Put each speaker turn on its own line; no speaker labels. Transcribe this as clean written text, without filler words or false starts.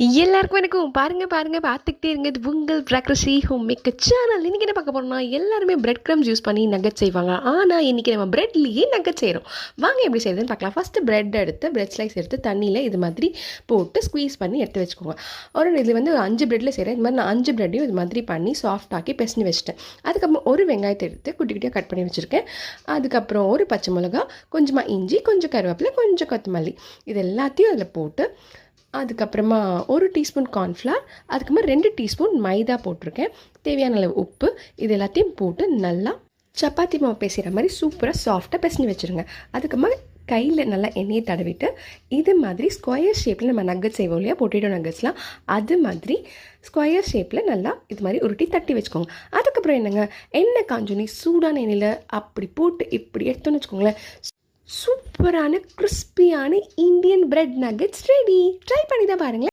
எல்லாருக்கும் வணக்கம். பாருங்க பார்த்துக்கிட்டே இருங்க. இது உங்கள் பிரக்ரசி ஹோம் மேக்கர் சேனல். இன்றைக்கி என்ன பார்க்க போகிறோம்னா, எல்லாருமே பிரெட் க்ரம்ஸ் யூஸ் பண்ணி நக்கட் செய்வாங்க. ஆனால் இன்றைக்கி நம்ம பிரெட்லேயே நக்கட் செய்கிறோம். வாங்க எப்படி செய்யுதுன்னு பார்க்கலாம். ஃபஸ்ட்டு பிரெட் எடுத்து பிரெட் ஸ்லைஸ் எடுத்து தண்ணியில் இது மாதிரி போட்டு ஸ்குவீஸ் பண்ணி எடுத்து வச்சுக்கோங்க. இதில் வந்து ஒரு 5 பிரெட்டில் செய்கிறேன். இது மாதிரி நான் 5 பிரெட்டையும் இது மாதிரி பண்ணி சாஃப்டாக்கி பெசஞ்சு வச்சுட்டேன். அதுக்கப்புறம் ஒரு வெங்காயத்தை எடுத்து குட்டி குட்டியாக கட் பண்ணி வச்சுருக்கேன். அதுக்கப்புறம் ஒரு பச்சை மிளகா, கொஞ்சமாக இஞ்சி, கொஞ்சம் கருவேப்பிலை, கொஞ்சம் கொத்தமல்லி, இது எல்லாத்தையும் அதில் போட்டு அதுக்கப்புறமா 1 டீஸ்பூன் கார்ன்ஃப்ளவர், அதுக்கப்புறமா 2 டீஸ்பூன் மைதா போட்டிருக்கேன். தேவையான அளவு உப்பு, இது எல்லாத்தையும் போட்டு நல்லா சப்பாத்தி மாவு பேசுகிற மாதிரி சூப்பராக சாஃப்டாக பிசைஞ்சு வச்சுருங்க. அதுக்கப்புறமா கையில் நல்லா எண்ணெயை தடவிட்டு இது மாதிரி ஸ்கொயர் ஷேப்பில் நம்ம நக்கட் செய்வோம் இல்லையா, பொட்டேட்டோ நக்கட்ஸ்லாம், அது மாதிரி ஸ்கொயர் ஷேப்பில் நல்லா இது மாதிரி உருட்டி தட்டி வச்சுக்கோங்க. அதுக்கப்புறம் என்னங்க, எண்ணெய் காஞ்சோனி சூடான எண்ணெயில் அப்படி போட்டு இப்படி எடுத்தோன்னு வச்சுக்கோங்களேன், சூப்பரான கிறிஸ்பியான Indian bread nuggets ready. Try பண்ணி தான் பாருங்களேன்.